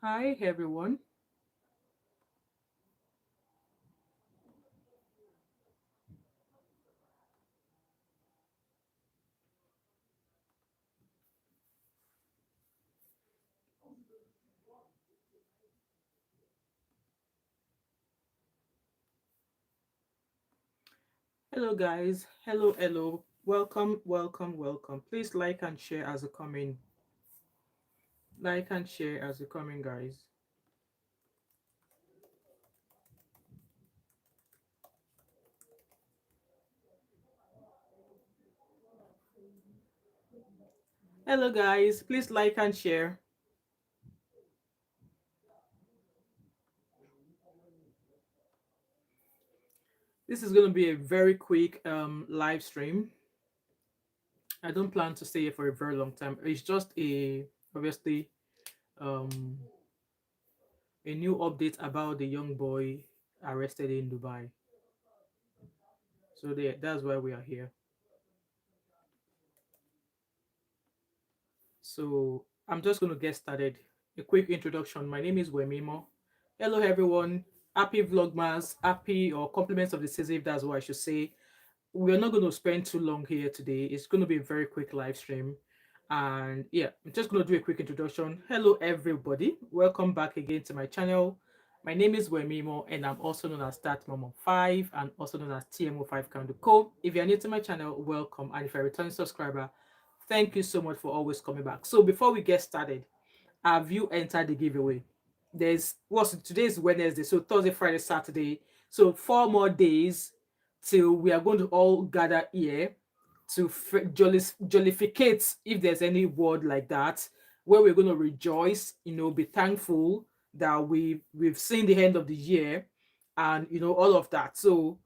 Hi everyone. Hello guys. Hello. Welcome. Please like and share as you come in. Like and share as you come in, guys. Hello guys. Please like and share. This is going to be a very quick live stream. I don't plan to stay here for a very long time. It's just a obviously um a new update about the young boy arrested in Dubai. So that's why we are here. So I'm just going to get started. A quick introduction. My name is Wemimo. Hello, everyone. Happy Vlogmas. Happy or compliments of the season, if that's what I should say. We're not going to spend too long here today. It's going to be a very quick live stream. And yeah, I'm just going to do a quick introduction. Hello, everybody. Welcome back again to my channel. My name is Wemimo, and I'm also known as Thatmumof5 and also known as TMO5 Co. If you're new to my channel, welcome. And if you're a returning subscriber, thank you so much for always coming back. So before we get started, have you entered the giveaway? There's what's today's Wednesday, so Thursday, Friday, Saturday. So 4 more days till we are going to all gather here to jollificate, if there's any word like that, where we're going to rejoice, be thankful that we've seen the end of the year, and all of that. So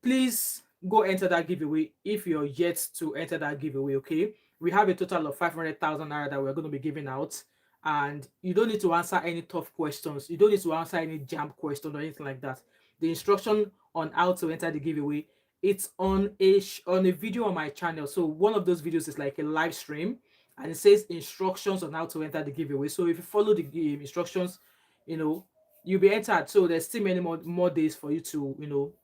please go enter that giveaway if you're yet to enter that giveaway. Okay, we have a total of 500,000 naira that we're going to be giving out, and you don't need to answer any tough questions. You don't need to answer any jam question or anything like that. The instruction on how to enter the giveaway, it's on a video on my channel. So one of those videos is like a live stream, and it says instructions on how to enter the giveaway. So if you follow the instructions, you know you'll be entered. So there's still many more days for you to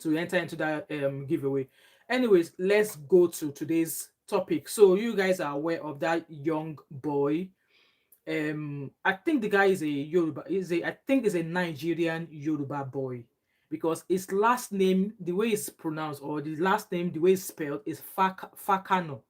enter into that giveaway. Anyways, let's go to today's topic. So you guys are aware of that young boy. I think the guy is a Yoruba. I think is a Nigerian Yoruba boy, because his last name, the way it's pronounced, or the last name, the way it's spelled, is Fakano.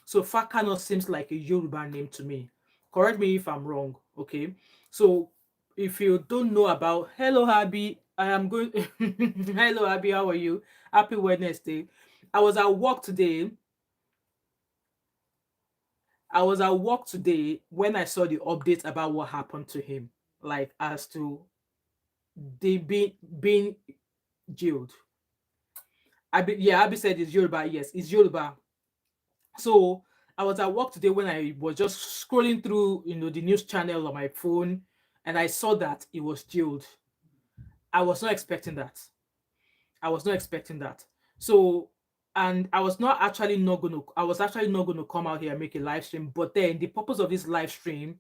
So Fakano seems like a Yoruba name to me. Correct me if I'm wrong, okay? So if you don't know about, hello Abby, I am going. Hello Abby, how are you? Happy Wednesday. I was at work today. I was at work today when I saw the update about what happened to him, like as to the being jailed. Abby said it's Yoruba. Yes, it's Yoruba. So I was at work today when I was just scrolling through, the news channel on my phone, and I saw that he was jailed. I was not expecting that. I was not expecting that. So, and I was actually not gonna come out here and make a live stream. But then the purpose of this live stream.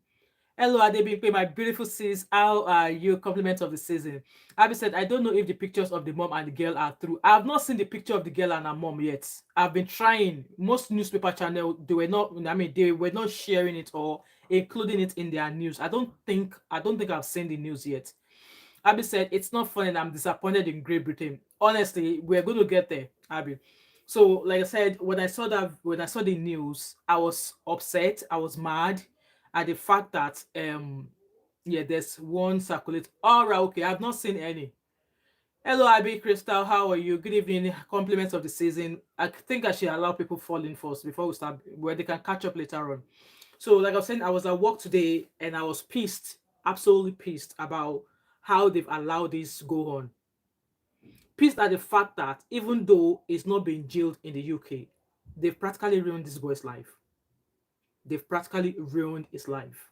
Hello, Adebimpe, my beautiful sis. How are you? Compliment of the season. Abby said, I don't know if the pictures of the mom and the girl are true. I have not seen the picture of the girl and her mom yet. I've been trying. Most newspaper channel, they were not sharing it or including it in their news. I don't think I've seen the news yet. Abby said, it's not funny and I'm disappointed in Great Britain. Honestly, we're going to get there, Abby. So, like I said, when I saw the news, I was upset, I was mad at the fact that yeah, there's one circulate. All right, okay, I've not seen any. Hello, Abby Crystal, how are you? Good evening. Compliments of the season. I think I should allow people fall in first before we start, where they can catch up later on. So, like I was saying, I was at work today and I was pissed, absolutely pissed about how they've allowed this to go on. Pissed at the fact that even though he's not being jailed in the UK, they've practically ruined this boy's life. They've practically ruined his life.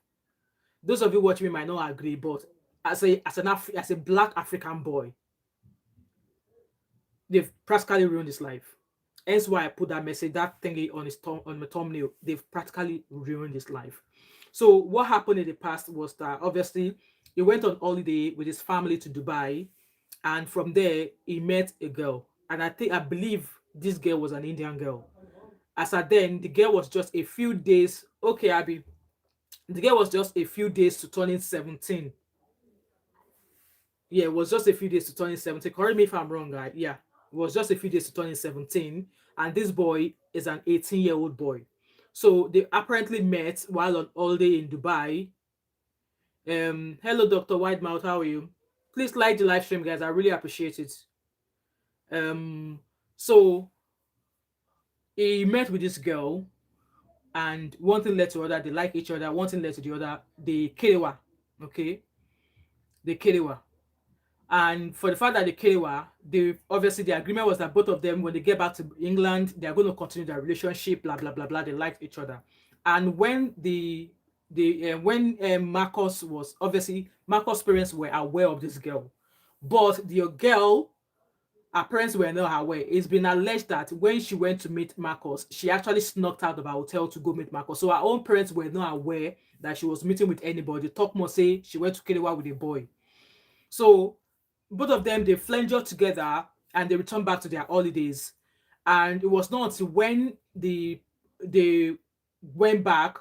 Those of you watching me might not agree, but as a black African boy, they've practically ruined his life. Hence why I put that message, that thingy on his on the thumbnail. They've practically ruined his life. So what happened in the past was that obviously he went on holiday with his family to Dubai, and from there he met a girl. And I believe this girl was an Indian girl. As at then, the girl was just a few days. Okay, Abby. The girl was just a few days to turning 17. Yeah, it was just a few days to turning 17. Correct me if I'm wrong, guy. Yeah, it was just a few days to turning 17. And this boy is an 18-year-old boy. So they apparently met while on holiday in Dubai. Hello, Dr. Whitemouth. How are you? Please like the live stream, guys. I really appreciate it. So he met with this girl, and one thing led to other. They like each other. One thing led to the other. They kerewa. Okay, they kerewa. And for the fact that they kerewa, they obviously the agreement was that both of them, when they get back to England, they are going to continue their relationship. Blah blah blah blah. They liked each other. And when when Marcus was obviously Marcus' parents were aware of this girl, but the girl, her parents were not aware. It's been alleged that when she went to meet Marcus, she actually snuck out of her hotel to go meet Marcus. So her own parents were not aware that she was meeting with anybody. Talk more say she went to Kerewa with a boy. So both of them they flengered together and they returned back to their holidays. And it was not until when they went back.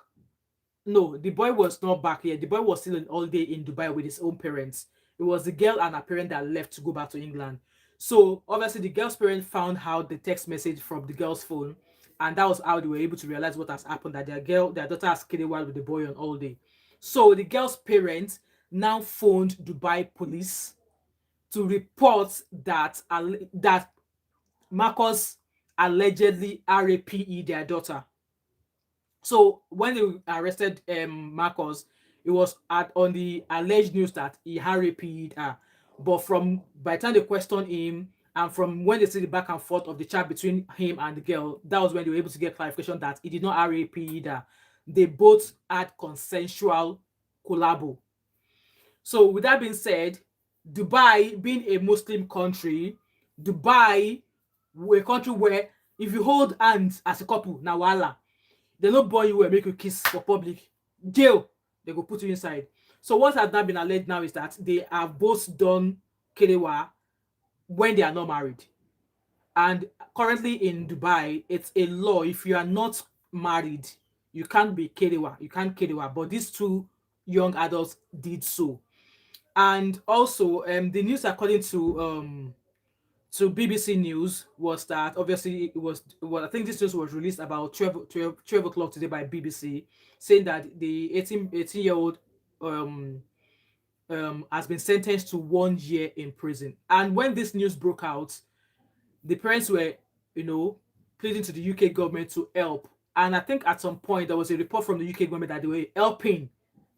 No, the boy was not back yet. The boy was still on holiday in Dubai with his own parents. It was the girl and her parent that left to go back to England. So obviously the girl's parents found out the text message from the girl's phone, and that was how they were able to realize what has happened, that their daughter has killed while with the boy on holiday. So the girl's parents now phoned Dubai police to report that Marcus allegedly RAPE their daughter. So when they arrested Marcus, it was on the alleged news that he had raped her. But from by the time they questioned him, and from when they see the back and forth of the chat between him and the girl, that was when they were able to get clarification that he did not rape her. They both had consensual collabo. So with that being said, Dubai being a Muslim country, Dubai, a country where if you hold hands as a couple, now voila, they no born you and make you kiss for public. Jail. They go put you inside. So what has now been alleged now is that they have both done kerewa when they are not married. And currently in Dubai, it's a law. If you are not married, you can't be kerewa. You can't kerewa. But these two young adults did so. And also, the news according to BBC News was that obviously it was well, I think this news was released about 12 o'clock today by BBC, saying that the 18-year-old has been sentenced to 1 year in prison. And when this news broke out, the parents were, pleading to the UK government to help. And I think at some point there was a report from the UK government that they were helping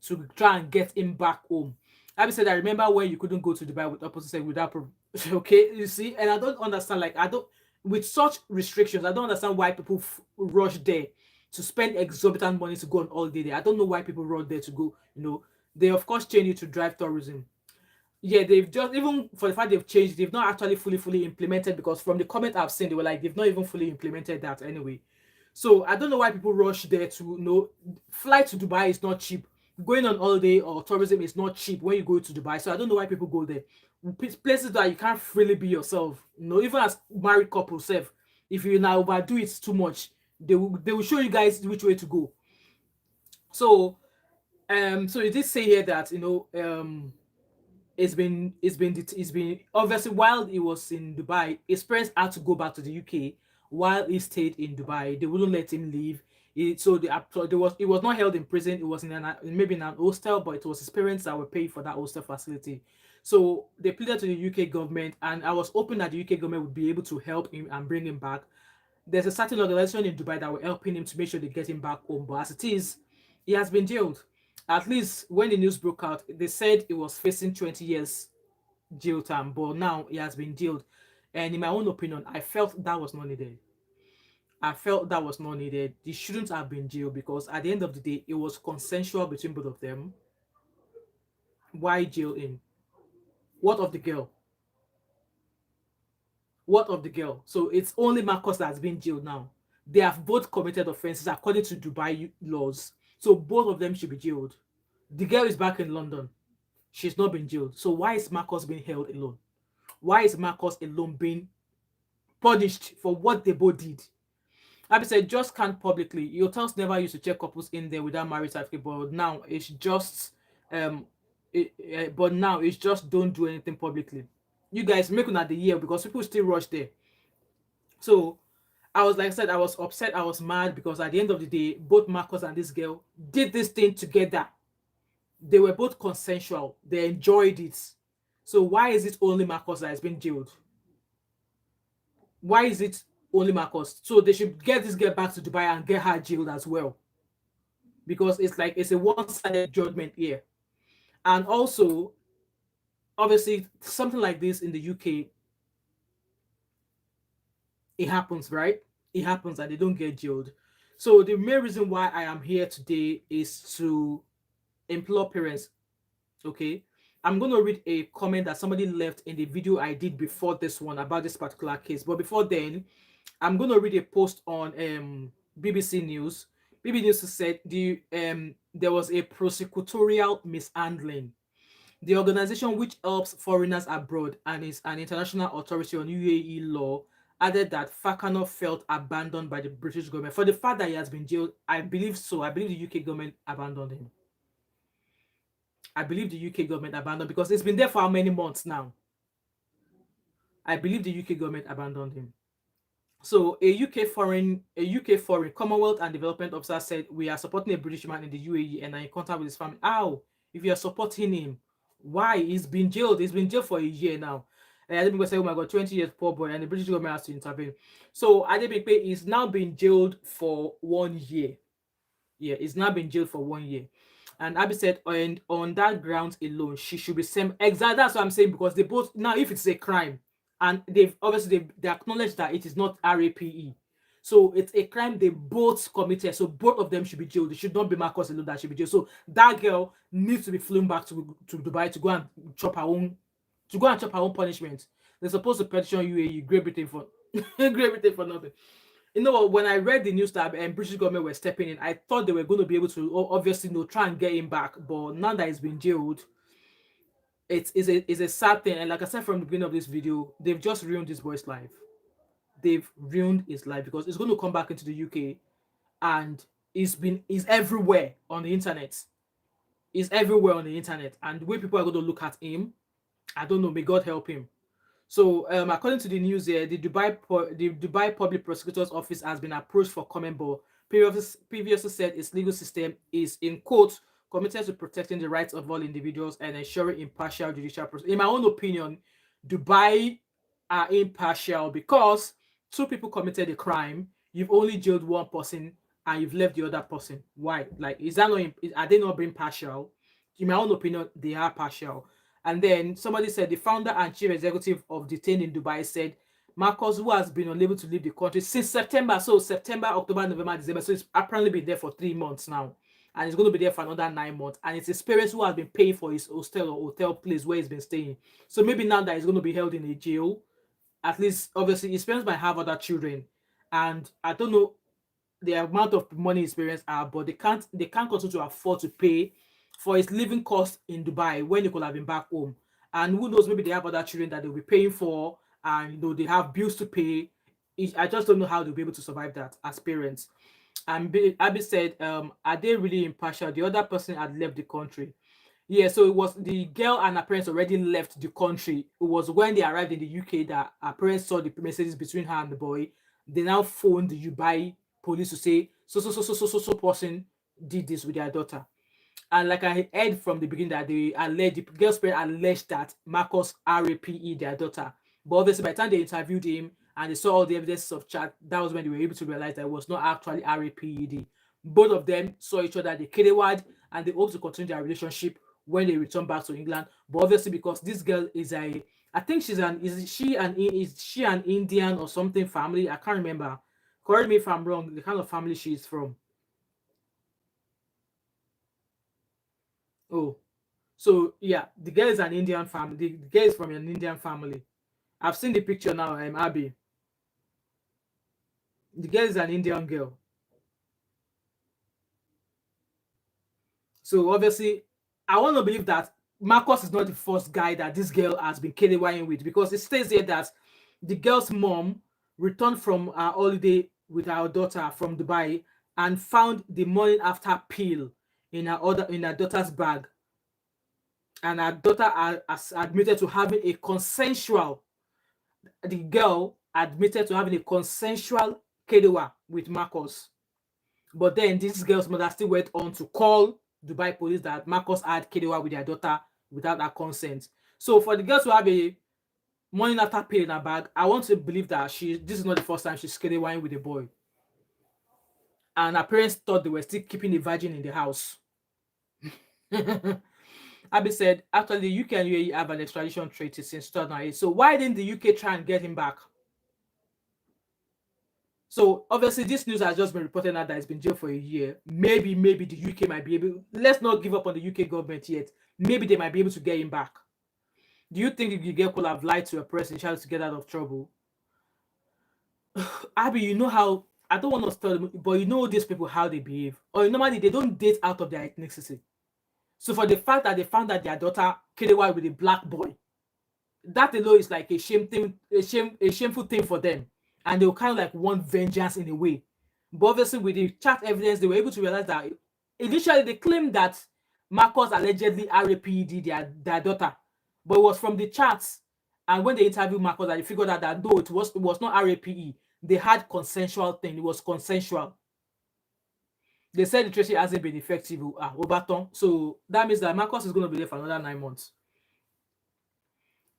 to try and get him back home. Abby said, I remember when you couldn't go to Dubai with opposite sex without okay, you see, and I don't understand, like, I don't, with such restrictions, I don't understand why people rush there to spend exorbitant money to go on holiday there. I don't know why people run there to go, they of course change it to drive tourism. Yeah, they've just, even for the fact they've changed, they've not actually fully implemented, because from the comment I've seen, they were like, they've not even fully implemented that anyway. So I don't know why people rush there to, flight to Dubai is not cheap. Going on holiday or tourism is not cheap when you go to Dubai. So I don't know why people go there. Places that you can't freely be yourself. Even as married couples, if you now overdo it too much, they will show you guys which way to go. So so it did say here that it's been obviously, while he was in Dubai, his parents had to go back to the UK while he stayed in Dubai. They wouldn't let him leave. He was not held in prison. It was maybe in an hostel, but it was his parents that were paying for that hostel facility. So they pleaded to the UK government, and I was hoping that the UK government would be able to help him and bring him back. There's a certain organization in Dubai that were helping him to make sure they get him back home. But as it is, he has been jailed. At least when the news broke out, they said he was facing 20 years jail time, but now he has been jailed. And in my own opinion, I felt that was not needed. They shouldn't have been jailed, because at the end of the day, it was consensual between both of them. Why jail him? What of the girl? What of the girl? So it's only Marcus that has been jailed now. They have both committed offenses according to Dubai laws. So both of them should be jailed. The girl is back in London. She's not been jailed. So why is Marcus being held alone? Why is Marcus alone being punished for what they both did? Abby said, just can't publicly. Hotels never used to check couples in there without marriage certificate, but now it's just, um, but now it's just don't do anything publicly. You guys make at the year because people still rush there. So I was like I said, I was upset, I was mad because at the end of the day, both Marcus and this girl did this thing together. They were both consensual. They enjoyed it. So why is it only Marcus that has been jailed? Why is it only Marcus? So they should get this girl back to Dubai and get her jailed as well. Because it's like it's a one-sided judgment here. And also, obviously, something like this in the UK, it happens, right? It happens and they don't get jailed. So the main reason why I am here today is to implore parents. Okay, I'm going to read a comment that somebody left in the video I did before this one about this particular case. But before then, I'm going to read a post on BBC News. BBC News said there was a prosecutorial mishandling. The organization, which helps foreigners abroad and is an international authority on UAE law, added that Fakana felt abandoned by the British government. For the fact that he has been jailed, I believe so. I believe the UK government abandoned him. I believe the UK government abandoned because it's been there for how many months now? I believe the UK government abandoned him. So a UK foreign Commonwealth and Development officer said, we are supporting a British man in the UAE and are in contact with his family. How? If you are supporting him, why? He's been jailed. He's been jailed for a year now. And Adebimpe said, oh my God, 20 years, poor boy, and the British government has to intervene. So Adebimpe is now being jailed for 1 year. Yeah, he's now been jailed for 1 year. And Abby said, and on that grounds alone, she should be sent. Exactly, that's what I'm saying, because they both, now if it's a crime, and they've obviously they acknowledged that it is not RAPE. So it's a crime they both committed. So both of them should be jailed. It should not be Marcus alone that should be jailed. So that girl needs to be flown back to Dubai to go and chop her own punishment. They're supposed to petition UAE, Great Britain for Great Britain for nothing. You know what? When I read the news that British government were stepping in, I thought they were going to be able to obviously try and get him back. But now that he's been jailed, it's a sad thing. And like I said from the beginning of this video, they've just ruined this boy's life. They've ruined his life because it's going to come back into the UK, and he's everywhere on the internet. He's everywhere on the internet, and the way people are going to look at him, I don't know. May God help him. So, according to the news here, the Dubai Public Prosecutor's Office has been approached for comment, but previously said its legal system is, in quote, committed to protecting the rights of all individuals and ensuring impartial judicial process. In my own opinion, Dubai are impartial because two people committed a crime, you've only jailed one person and you've left the other person. Why? Like, is that not? Are they not being partial? In my own opinion, they are partial. And then somebody said the founder and chief executive of Detained in Dubai said Marcus, who has been unable to leave the country since September. So September, October, November, December. So it's apparently been there for 3 months now. And it's going to be there for another 9 months. And it's his parents who have been paying for his hostel or hotel place where he's been staying. So maybe now that he's going to be held in a jail, at least obviously his parents might have other children. And I don't know the amount of money his parents are, but they can't continue to afford to pay for his living cost in Dubai when he could have been back home. And who knows, maybe they have other children that they'll be paying for, and they have bills to pay. I just don't know how they'll be able to survive that as parents. And Abby said, are they really impartial? The other person had left the country. Yeah, so it was the girl and her parents already left the country. It was when they arrived in the UK that her parents saw the messages between her and the boy. They now phoned the Dubai police to say so person did this with their daughter. And like I heard from the beginning that the girl's parents alleged that Marcus RAPE their daughter. But obviously by the time they interviewed him and they saw all the evidence of chat, that was when they were able to realize that it was not actually RAPED. Both of them saw each other at the Kedewad, and they hope to continue their relationship when they return back to England. But obviously because this girl is I think is she an Indian or something family? I can't remember. Correct me if I'm wrong, the kind of family she is from. Oh, so yeah, the girl is an Indian family. The girl is from an Indian family. I've seen the picture now. I'm Abby. The girl is an Indian girl. So obviously, I want to believe that Marcus is not the first guy that this girl has been KDYing with, because it states here that the girl's mom returned from her holiday with her daughter from Dubai and found the morning after pill in her daughter's bag, and her daughter has admitted to having a consensual. The girl admitted to having a consensual KDY with Marcus. But then this girl's mother still went on to call Dubai police that Marcus had KDY with their daughter without her consent. So for the girl to have a morning after pill in her bag, I want to believe that this is not the first time she's KDYing with a boy. And her parents thought they were still keeping the virgin in the house. Abby said, actually, the UK and UAE have an extradition treaty since 2008. So why didn't the UK try and get him back? So obviously this news has just been reported now that it's been jailed for a year. Maybe the UK might be able. Let's not give up on the UK government yet. Maybe they might be able to get him back. Do you think the girl could have lied to a person child to get out of trouble? Abby, you know how, I don't want to tell them, but you know these people how they behave. Or normally they don't date out of their ethnicity. So for the fact that they found that their daughter KDY with a black boy, that alone is like a shameful thing for them, and they'll kind of like want vengeance in a way. But obviously with the chat evidence, they were able to realize that initially they claimed that Marcus allegedly raped their daughter, but it was from the chats, and when they interviewed Marcus, they figured out that no, it was not rape. They had consensual thing. It was consensual. They said the treaty hasn't been effective. Obaton. So that means that Marcus is going to be there for another 9 months.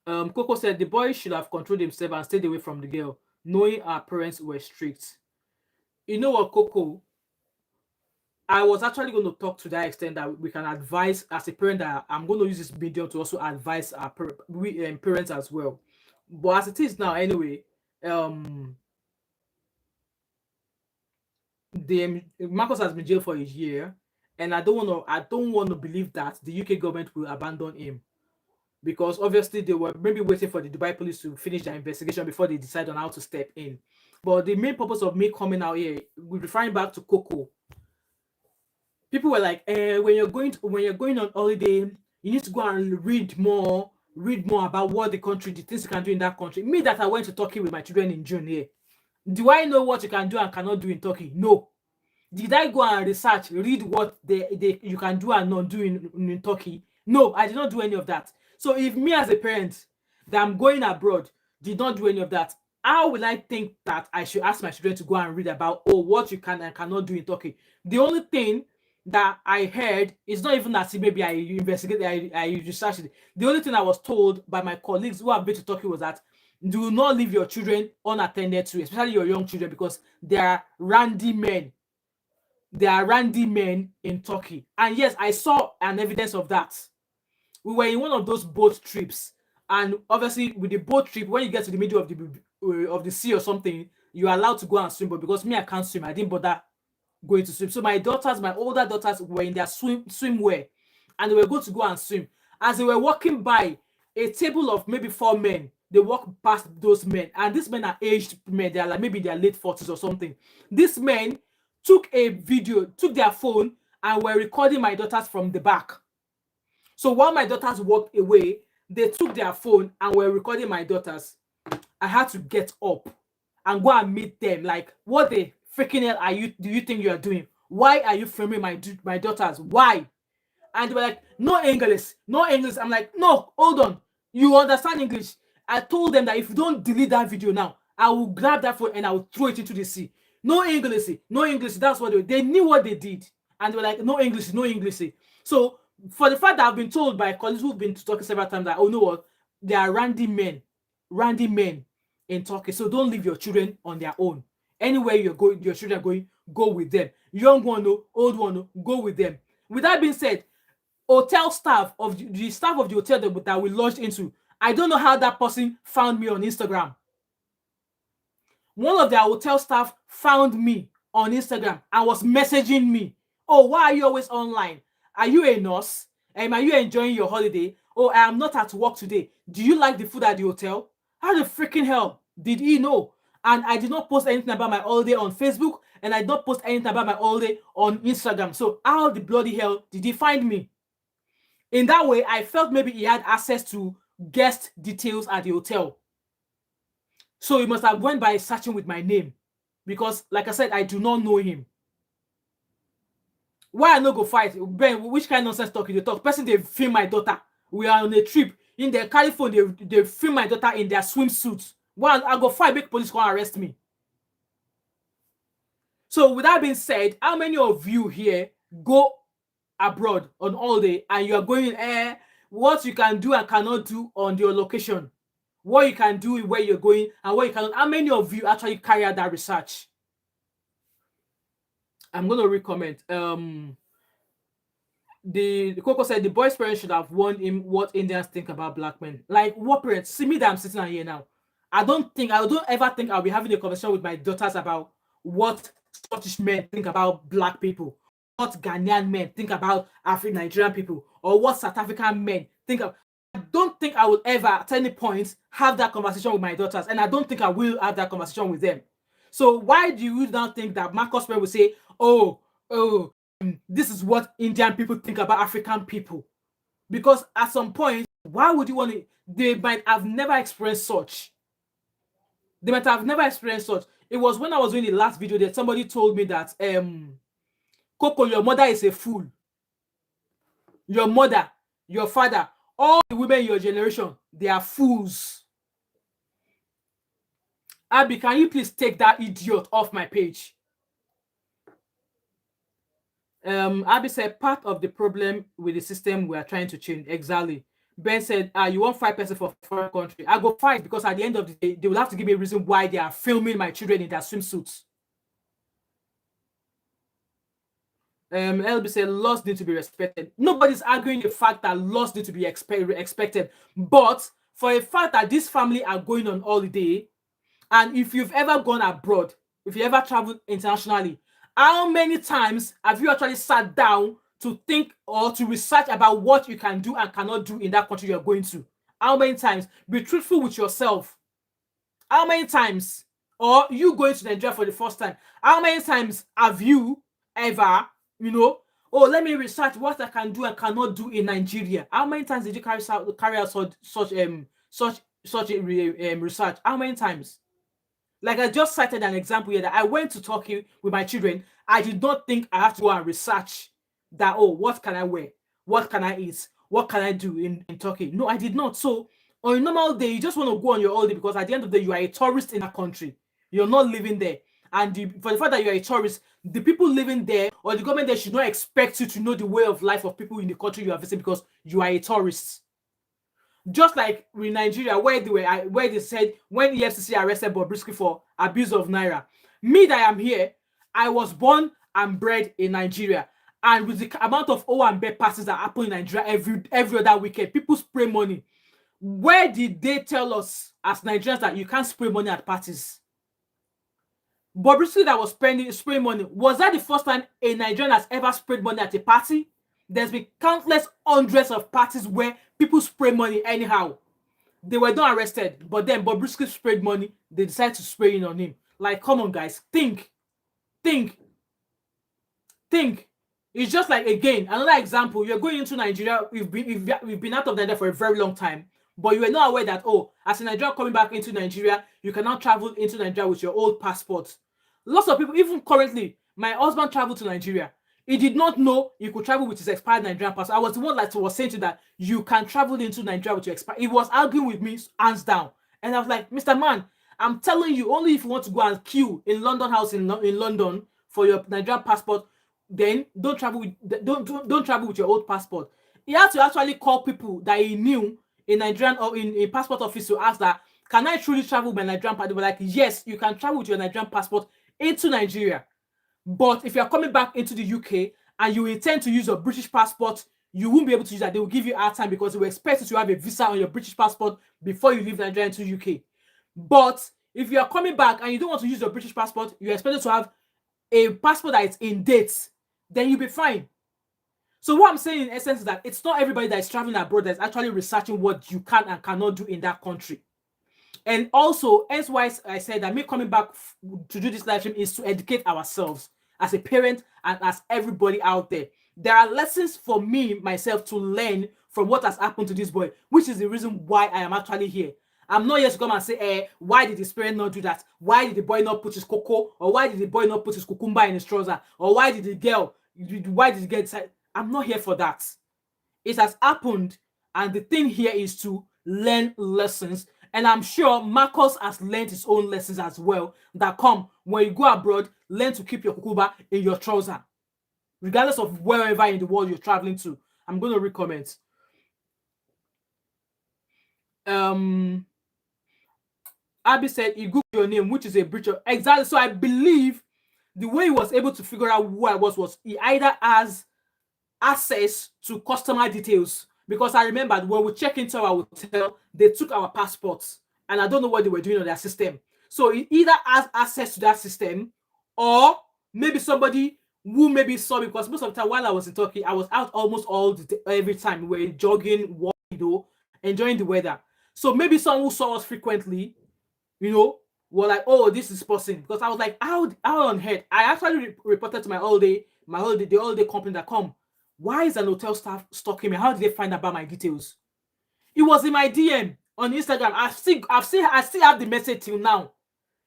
Coco said the boy should have controlled himself and stayed away from the girl, knowing our parents were strict. You know what, Coco? I was actually going to talk to that extent that we can advise as a parent, that I'm going to use this medium to also advise our parents as well. But as it is now, anyway, the Marcus has been jailed for a year, and I don't want to believe that the UK government will abandon him, because obviously they were maybe waiting for the Dubai police to finish their investigation before they decide on how to step in. But the main purpose of me coming out here, we're referring back to Coco. People were like, when you're going on holiday, you need to go and read more about what the things you can do in that country. Me that I went to Turkey with my children in June here. Do I know what you can do and cannot do in Turkey? No. Did I go and read what you can do and not do in Turkey? No, I did not do any of that. So if me as a parent that I'm going abroad did not do any of that, how will I think that I should ask my children to go and read about what you can and cannot do in Turkey? The only thing that I heard is not even as if maybe I investigated, I researched it. The only thing I was told by my colleagues who have been to Turkey was that do not leave your children unattended to, especially your young children, because they are randy men. There are randy men in Turkey. And yes, I saw an evidence of that. We were in one of those boat trips, and obviously with the boat trip, when you get to the middle of the sea or something, you're allowed to go and swim. But because me, I can't swim, I didn't bother going to swim. So my older daughters were in their swimwear, and they were going to go and swim. As they were walking by a table of maybe 4 men, they walked past those men, and these men are aged men. They are like maybe in their late 40s or something. These men took their phone and were recording my daughters from the back. So while my daughters walked away, they took their phone and were recording my daughters. I had to get up and go and meet them. Like, what the freaking hell do you think you are doing? Why are you filming my daughters? Why? And they were like, no English. I'm like, no, hold on. You understand English? I told them that if you don't delete that video now, I will grab that phone and I will throw it into the sea. No English. That's what they knew what they did. And they were like, no English. So for the fact that I've been told by colleagues who've been to Turkey several times that, oh, no, what? There are randy men in Turkey. So don't leave your children on their own. Anywhere your children are going, go with them. Young one, old one, go with them. With that being said, hotel staff of the staff of the hotel that we lodged into, I don't know how that person found me on Instagram. One of their hotel staff found me on Instagram and was messaging me. Oh, why are you always online? Are you a nurse? Are you enjoying your holiday? Oh, I am not at work today. Do you like the food at the hotel? How the freaking hell did he know? And I did not post anything about my holiday on Facebook, and I did not post anything about my holiday on Instagram. So how the bloody hell did he find me? In that way, I felt maybe he had access to guest details at the hotel. So he must have went by searching with my name, because, like I said, I do not know him. Why I no go fight? Ben, which kind of nonsense talk you dey talk? Person they film my daughter. We are on a trip. In their California, they film my daughter in their swimsuits. Why I go fight, make police come arrest me? So with that being said, how many of you here go abroad on holiday and you are going what you can do and cannot do on your location? What you can do where you're going and what you cannot. How many of you actually carry out that research? I'm gonna recommend. The Coco said the boy's parents should have warned him what Indians think about black men. Like, what parents? See me that I'm sitting here now. I don't ever think I'll be having a conversation with my daughters about what Scottish men think about black people, what Ghanaian men think about African Nigerian people, or what South African men think of. I don't think I will ever at any point have that conversation with my daughters, and I don't think I will have that conversation with them. So why do you now think that Marcus will say, oh, this is what Indian people think about African people? Because at some point, why would you want to? They might have never experienced such. They might have never experienced such. It was when I was doing the last video that somebody told me that, Coco, your mother is a fool. Your mother, your father, all the women in your generation, they are fools. Abby, can you please take that idiot off my page? Abby said, part of the problem with the system we are trying to change. Exactly. Ben said, you want 5% for foreign country. I go fight, because at the end of the day, they will have to give me a reason why they are filming my children in their swimsuits. LB said, laws need to be respected. Nobody's arguing the fact that laws need to be expected. But for a fact that this family are going on holiday, and if you've ever gone abroad, if you ever traveled internationally, how many times have you actually sat down to think or to research about what you can do and cannot do in that country you're going to? How many times? Be truthful with yourself. How many times? Or you going to Nigeria for the first time, how many times have you ever, oh, let me research what I can do and cannot do in Nigeria? How many times did you carry out such research? How many times? Like, I just cited an example here that I went to Turkey with my children. I did not think I have to go and research that, oh, what can I wear? What can I eat? What can I do in Turkey? No, I did not. So on a normal day, you just want to go on your holiday because at the end of the day, you are a tourist in that country. You're not living there. And for the fact that you're a tourist, the people living there or the government there should not expect you to know the way of life of people in the country you are visiting because you are a tourist. Just like in Nigeria, where they said when EFCC arrested Bobrisky for abuse of naira. Me that I am here, I was born and bred in Nigeria, and with the amount of Owambe passes that happen in Nigeria every other weekend, people spray money. Where did they tell us as Nigerians that you can't spray money at parties? Bobrisky that was spraying money, was that the first time a Nigerian has ever sprayed money at a party? There's been countless hundreds of parties where people spray money anyhow. They were not arrested, but then Bobrisky sprayed money. They decided to spray in on him. Like, come on, guys, think. It's just like, again, another example. You're going into Nigeria. We've been out of Nigeria for a very long time, but you were not aware that, oh, as a Nigerian coming back into Nigeria, you cannot travel into Nigeria with your old passport. Lots of people, even currently, my husband traveled to Nigeria. He did not know he could travel with his expired Nigerian passport. I was the one that was saying to that you can travel into Nigeria with your expired. He was arguing with me hands down, and I was like, Mr. Man, I'm telling you, only if you want to go and queue in London House in London for your Nigerian passport, then don't travel with your old passport. He had to actually call people that he knew in Nigerian or in a passport office to ask that, can I truly travel with my Nigerian passport? They were like, yes, you can travel with your Nigerian passport into Nigeria. But if you're coming back into the UK and you intend to use your British passport, you won't be able to use that. They will give you hard time because they will expect you to have a visa on your British passport before you leave Nigeria into UK. But if you are coming back and you don't want to use your British passport, you're expected to have a passport that is in date, then you'll be fine. So what I'm saying in essence is that it's not everybody that is traveling abroad that is actually researching what you can and cannot do in that country. And also, hence why I said that me coming back to do this live stream is to educate ourselves as a parent and as everybody out there. There are lessons for me, myself, to learn from what has happened to this boy, which is the reason why I am actually here. I'm not here to come and say, why did his parent not do that? Why did the boy not put his cocoa? Or why did the boy not put his cucumber in his trouser? Or why did why did the girl decide? I'm not here for that. It has happened, and the thing here is to learn lessons. And I'm sure Marcus has learned his own lessons as well. That come when you go abroad, learn to keep your cucumber in your trouser, regardless of wherever in the world you're traveling to. I'm going to read comments. Abby said he googled your name, which is a Briton. Exactly. So I believe the way he was able to figure out who I was he either has access to customer details, because I remember when we check into our hotel, they took our passports, and I don't know what they were doing on their system. So he either has access to that system, or maybe somebody who maybe saw me, because most of the time while I was in Turkey, I was out almost every time. We were jogging, walking, enjoying the weather. So maybe someone who saw us frequently, were like, oh, this is person. Because I was like, how on earth? I actually reported to the holiday company that come. Why is an hotel staff stalking me? How did they find about my details? It was in my DM on Instagram. I still have the message till now.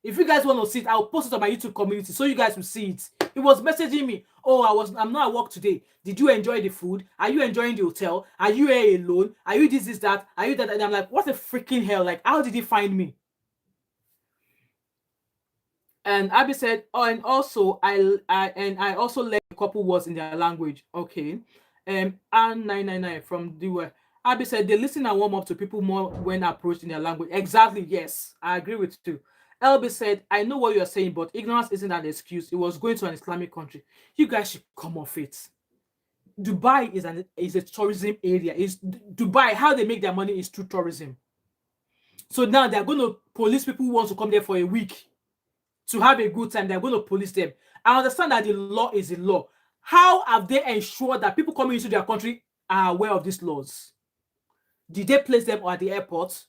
If you guys want to see it, I'll post it on my YouTube community so you guys will see it. It was messaging me. Oh, I'm not at work today. Did you enjoy the food? Are you enjoying the hotel? Are you here alone? Are you this, that? Are you that? And I'm like, what the freaking hell? Like, how did he find me? And Abby said, oh, and also I also learned a couple words in their language. Okay. R999 from the Abby said they listen and warm up to people more when approached in their language. Exactly, yes. I agree with you. Elby said, I know what you're saying, but ignorance isn't an excuse. It was going to an Islamic country. You guys should come off it. Dubai is a tourism area. Is Dubai, how they make their money is through tourism. So now they're going to police people who want to come there for a week to have a good time. They're going to police them. I understand that the law is the law. How have they ensured that people coming into their country are aware of these laws? Did they place them at the airport?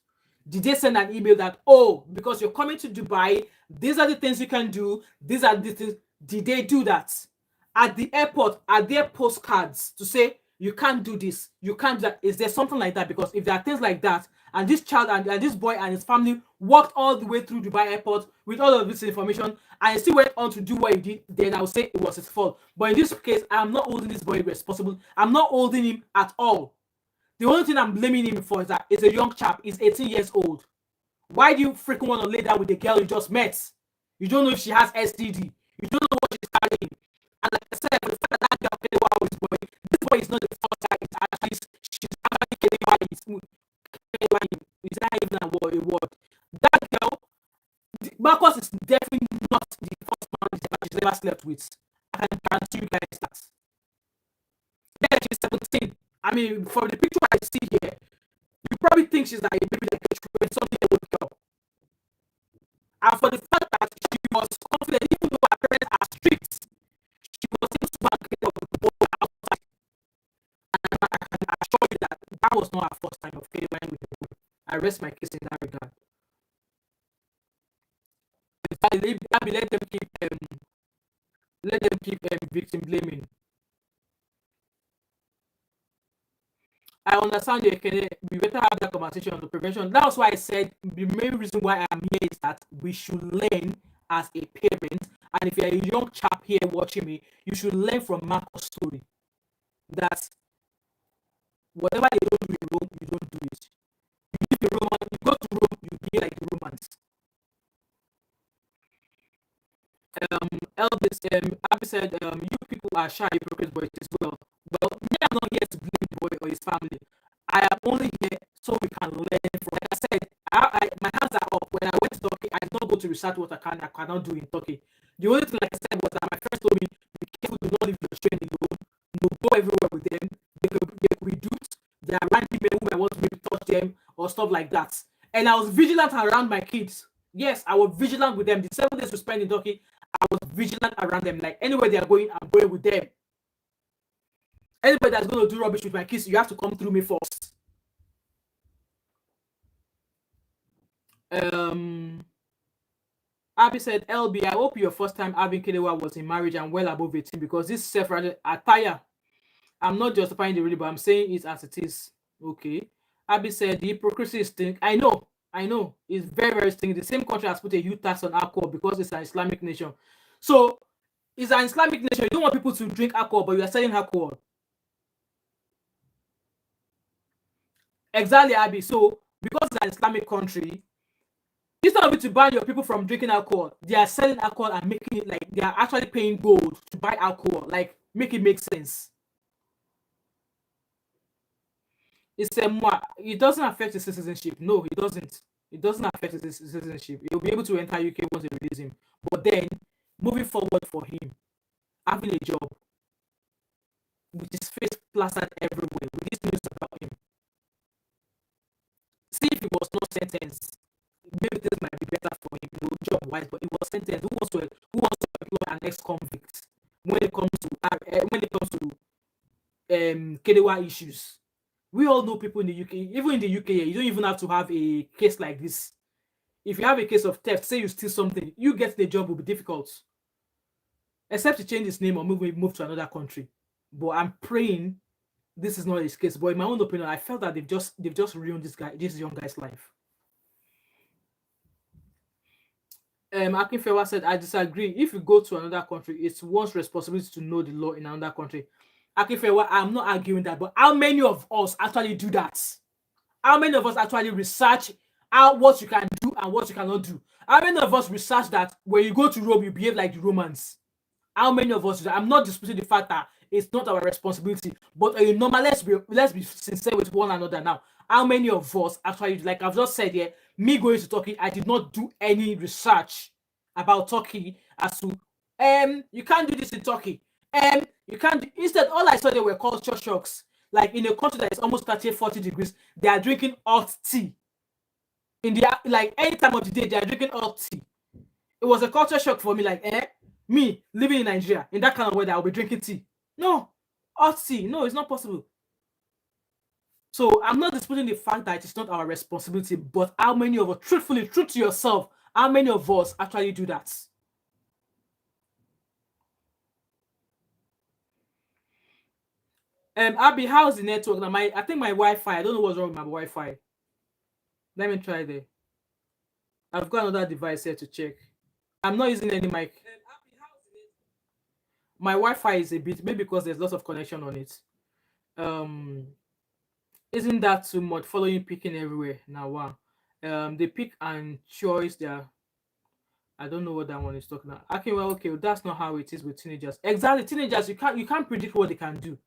Did they send an email that, oh, because you're coming to Dubai, these are the things you can do, these are the things? Did they do that? At the airport, are there postcards to say, you can't do this, you can't do that? Is there something like that? Because if there are things like that, and this child and this boy and his family walked all the way through Dubai airport with all of this information and still went on to do what he did, then I would say it was his fault. But in this case, I'm not holding this boy responsible. I'm not holding him at all. The only thing I'm blaming him for is that he's a young chap. He's 18 years old. Why do you freaking want to lay down with the girl you just met? You don't know if she has STD. You don't know what she's carrying. And like I said, the fact that girl played well with this boy is not the first time it's actually she's actually getting why is that even a word? That girl, Marcus is definitely not the first man she's ever slept with. I can guarantee you guys that. Yeah, she's 17. I mean, from the picture I see here, you probably think she's like maybe like a 20-something-year-old girl. And for the fact that she was confident, even though her parents are strict, she was able to get up with the boy outside. And I can assure you that that was not her first time of failing with the boy. I rest my case in that regard. Let them keep victim blaming. I understand you. We better have that conversation on the prevention. That's why I said the main reason why I'm here is that we should learn as a parent. And if you're a young chap here watching me, you should learn from Marco's story. That whatever they don't do in Rome, you don't do it. You go to Rome, you be like the Romans. Elvis, Abby said, you people are shy hypocrites, but it is well. Well, me, I'm not here to blame the boy or his family. I am only here so we can learn from. Like I said, my hands are up. When I went to Turkey, I did not go to research what I cannot do in Turkey. The only thing, like I said, was that my friends told me, be careful, do not leave your children alone. No, go everywhere with them. They could be duped. There are random people who might want to maybe touch them or stuff like that. And I was vigilant around my kids. Yes, I was vigilant with them. The 7 days we spent in Turkey, I was vigilant around them. Like anywhere they are going, I'm going with them. Anybody that's going to do rubbish with my kids, you have to come through me first. Um, Abby said, LB, I hope your first time having Kedewa was in marriage and well above 18 because this self attire, I'm not justifying the really, but I'm saying it as it is. Okay. Abby said, the hypocrisy is stink. I know. It's very, very stinky. The same country has put a huge tax on alcohol because it's an Islamic nation. So, it's an Islamic nation. You don't want people to drink alcohol, but you are selling alcohol. Exactly, Abby. So, because it's an Islamic country, instead of it to ban your people from drinking alcohol, they are selling alcohol and making it like they are actually paying gold to buy alcohol. Like, make it make sense. It's a it doesn't affect his citizenship. No, it doesn't. It doesn't affect his citizenship. He'll be able to enter UK once they release him. But then, moving forward for him, having a job with his face plastered everywhere, with this news about him, see if he was not sentenced, maybe this might be better for him, job wise. But he was sentenced. Who wants to employ an ex-convict when it comes to Kedewa issues? We all know people in the UK. Even in the UK, you don't even have to have a case like this. If you have a case of theft, say you steal something, you get the job will be difficult. Except to change his name or move to another country. But I'm praying this is not his case. But in my own opinion, I felt that they've just ruined this young guy's life. Akinfewa said, I disagree. If you go to another country, it's one's responsibility to know the law in another country. Akinfewa, I'm not arguing that, but how many of us actually do that? How many of us actually research what you can do and what you cannot do? How many of us research that when you go to Rome, you behave like the Romans? How many of us do that? I'm not disputing the fact that it's not our responsibility, but let's be sincere with one another now. How many of us actually, like I've just said here, me going to Turkey, I did not do any research about Turkey as to you can't do this in Turkey. You can't instead all I saw there were culture shocks. Like in a country that is almost 30, 40 degrees, they are drinking hot tea. In the like any time of the day, they are drinking hot tea. It was a culture shock for me, like me living in Nigeria in that kind of weather, I'll be drinking tea. No, hot tea. No, it's not possible. So I'm not disputing the fact that it's not our responsibility, but how many of us, truthfully, true to yourself, how many of us actually do that? Abby, how's the network now? I think my Wi-Fi. I don't know what's wrong with my Wi-Fi. Let me try there. I've got another device here to check. I'm not using any mic. My Wi-Fi is a bit maybe because there's lots of connection on it. Um, isn't that too much? Following picking everywhere now. Wow. They pick and choice their. I don't know what that one is talking about. Okay, well, okay, well, that's not how it is with teenagers. Exactly, teenagers. You can't predict what they can do.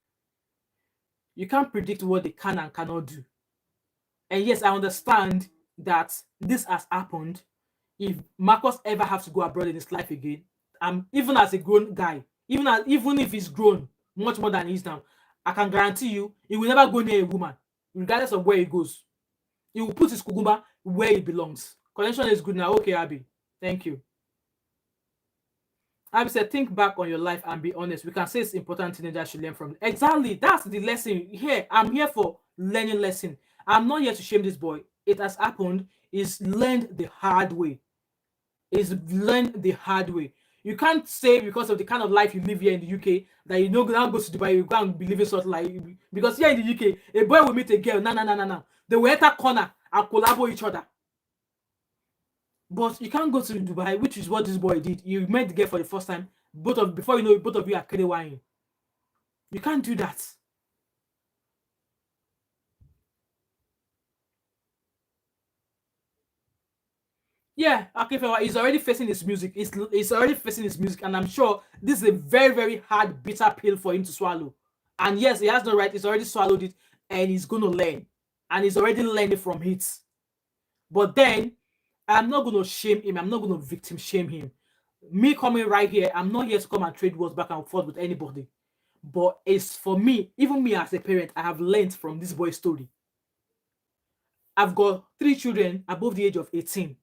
You can't predict what they can and cannot do. And yes, I understand that this has happened. If Marcus ever has to go abroad in his life again, even as a grown guy, even if he's grown much more than he is now, I can guarantee you he will never go near a woman, regardless of where he goes. He will put his kuguma where it belongs. Connection is good now. Okay, Abby. Thank you. Abby said, think back on your life and be honest. We can say it's important teenagers should learn from it. Exactly. That's the lesson. Here, I'm here for learning lesson. I'm not here to shame this boy. It has happened. He's learned the hard way. He's learned the hard way. You can't say because of the kind of life you live here in the UK that you know now go to Dubai, you go and be living sort of like because here in the UK, a boy will meet a girl. No. They will enter corner and collaborate each other. But you can't go to Dubai, which is what this boy did. You met the girl for the first time. Before you know it, both of you are carry wine. You can't do that. Yeah, Akinfewa is already facing his music. He's already facing his music, and I'm sure this is a very, very hard, bitter pill for him to swallow. And yes, he has no right. He's already swallowed it, and he's going to learn. And he's already learning from it. But then, I'm not going to shame him. I'm not going to victim shame him. Me coming right here, I'm not here to come and trade words back and forth with anybody. But it's for me, even me as a parent, I have learned from this boy's story. I've got 3 children above the age of 18.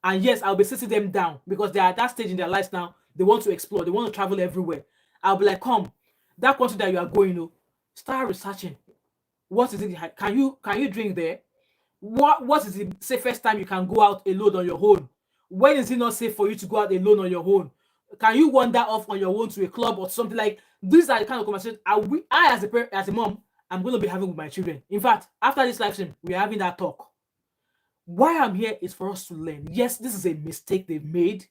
And yes, I'll be sitting them down because they are at that stage in their lives now. They want to explore, they want to travel everywhere. I'll be like, come, that country that you are going to, start researching. What is it? Can you drink there? What is the safest time you can go out alone on your own? When is it not safe for you to go out alone on your own? Can you wander off on your own to a club or something? Like these are the kind of conversations I as a parent, as a mom, I'm going to be having with my children. In fact, after this live stream, we're having that talk. Why I'm here is for us to learn. Yes, this is a mistake they've made,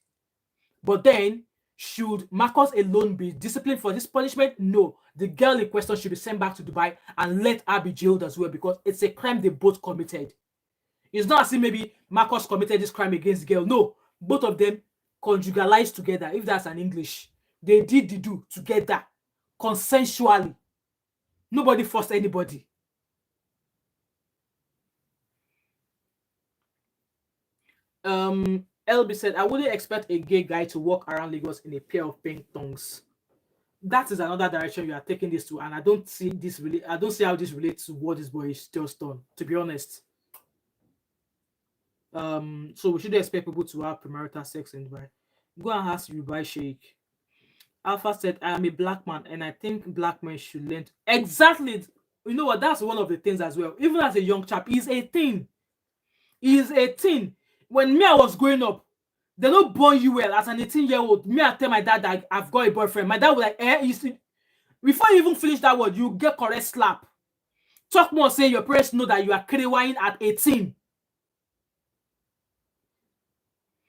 but then should Marcus alone be disciplined for this punishment? No. The girl in question should be sent back to Dubai and let her be jailed as well, because it's a crime they both committed. It's not as if maybe Marcus committed this crime against the girl. No, both of them conjugalized together, if that's an English. They did the do together, consensually. Nobody forced anybody. LB said, I wouldn't expect a gay guy to walk around Lagos in a pair of pink thongs. That is another direction you are taking this to, and I don't see this really. I don't see how this relates to what this boy is just done, to be honest. So we shouldn't expect people to have premarital sex in Dubai. Go and ask Dubai Sheikh. Alpha said, I am a black man and I think black men should learn. Exactly. You know what? That's one of the things as well. Even as a young chap, he's 18. He's 18. When me, I was growing up, they don't born you well as an 18-year-old. Me, I tell my dad that I've got a boyfriend. My dad was like, you see, before you even finish that word, you get correct slap. Talk more, say your parents know that you are crying at 18.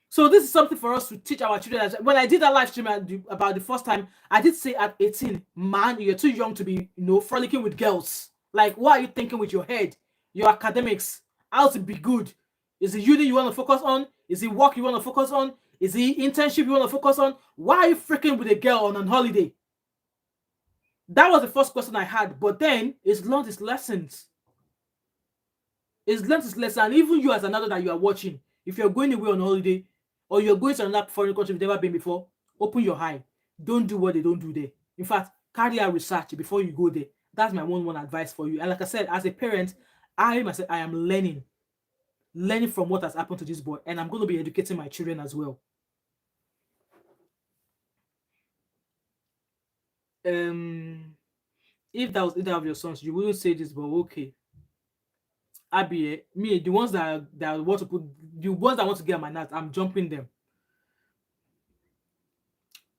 So this is something for us to teach our children. When I did that live stream about the first time, I did say at 18, man, you're too young to be, frolicking with girls. Like, what are you thinking with your head? Your academics, how to be good. Is it uni you want to focus on? Is it work you want to focus on? Is it internship you want to focus on? Why are you freaking with a girl on holiday? That was the first question I had. But then, it's learned its lessons. It's learned its lesson. And even you as an adult that you are watching, if you're going away on holiday, or you're going to another foreign country you've never been before, open your eye. Don't do what they don't do there. In fact, carry out research before you go there. That's my one advice for you. And like I said, as a parent, I myself, I am learning from what has happened to this boy, and I'm going to be educating my children as well. If that was either of your sons, you wouldn't say this, but okay. Abby, me, the ones that want to put, the ones that want to get my nuts, I'm jumping them.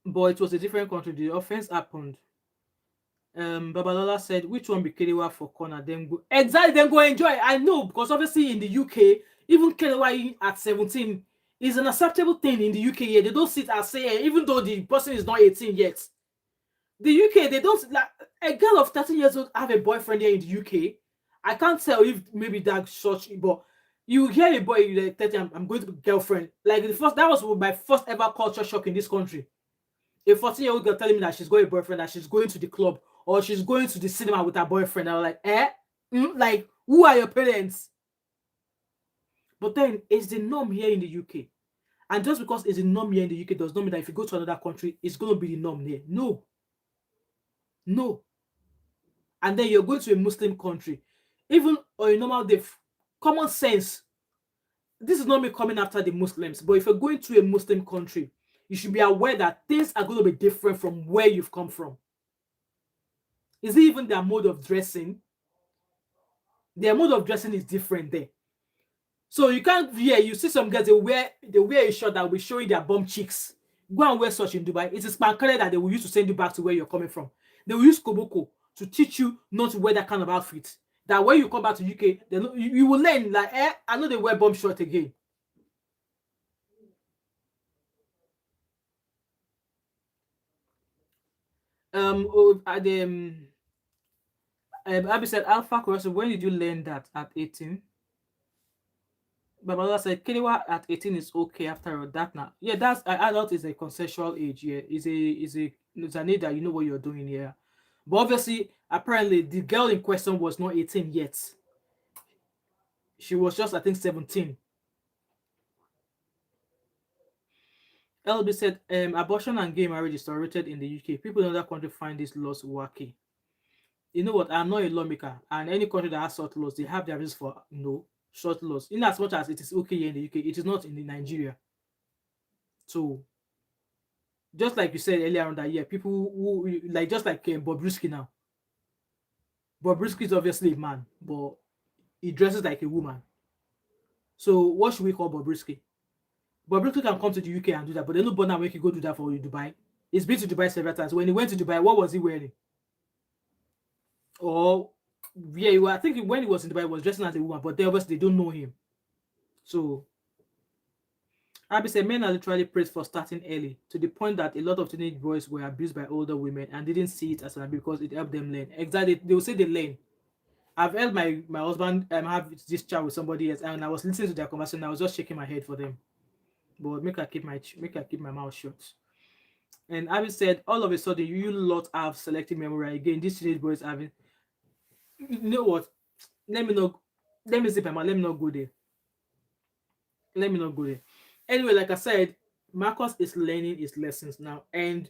But it was a different country. The offense happened. Babalola said, which one be Kerewa for corner? Then go exactly, then go enjoy. I know, because obviously in the UK, even Kerewa at 17 is an acceptable thing in the UK. Yeah, they don't sit and say, even though the person is not 18 yet. The UK, they don't, like, a girl of 13 years old have a boyfriend here in the UK. I can't tell if maybe that's such, but you hear a boy like 30, I'm going to be girlfriend. Like that was my first ever culture shock in this country. A 14-year-old girl telling me that she's got a boyfriend, that she's going to the club or she's going to the cinema with her boyfriend. I was like, like, who are your parents? But then it's the norm here in the UK. And just because it's the norm here in the UK does not mean that if you go to another country, it's going to be the norm there. No. And then you're going to a Muslim country. Even on a normal day, common sense. This is not me coming after the Muslims, but if you're going to a Muslim country, you should be aware that things are going to be different from where you've come from. Is it even their mode of dressing? Their mode of dressing is different there. So you can't, you see some guys, they wear a shirt that will be showing their bum cheeks. Go and wear such in Dubai. It is pankare that they will use to send you back to where you're coming from. They will use koboko to teach you not to wear that kind of outfit. That when you come back to UK, you will learn, like, I know they wear bum short again. Abby said, Alpha Cross, when did you learn that? At 18? Babalola said, Kiliwa at 18 is okay after all that now. Yeah, that's adult is a consensual age. Yeah, it's an age that you know what you're doing here. But obviously, apparently, the girl in question was not 18 yet. She was just, I think, 17. LB said, abortion and gay marriage is tolerated in the UK. People in other countries find these laws wacky. You know what? I'm not a lawmaker, and any country that has short laws, they have their reasons for short laws. In as much as it is okay here in the UK, it is not in Nigeria. So, just like you said earlier on that year, people who like, just like Bobrisky now. Bobrisky is obviously a man, but he dresses like a woman. So what should we call Bobrisky? Bobrisky can come to the UK and do that, but then no Burna Boy can go do that for Dubai. He's been to Dubai several times. When he went to Dubai, what was he wearing? Or yeah, I think when he was in Dubai, he was dressing as a woman, but they obviously don't know him. So Abby said men are literally praised for starting early to the point that a lot of teenage boys were abused by older women and didn't see it as an abuse because it helped them learn. Exactly, they will say they learn. I've heard my husband have this chat with somebody else, and I was listening to their conversation. I was just shaking my head for them, but make I keep my mouth shut. And Abby said, all of a sudden, you lot have selective memory again. These teenage boys having, you know what? Let me not, let me zip my mouth. Let me not go there. Let me not go there. Anyway, like I said, Marcus is learning his lessons now, and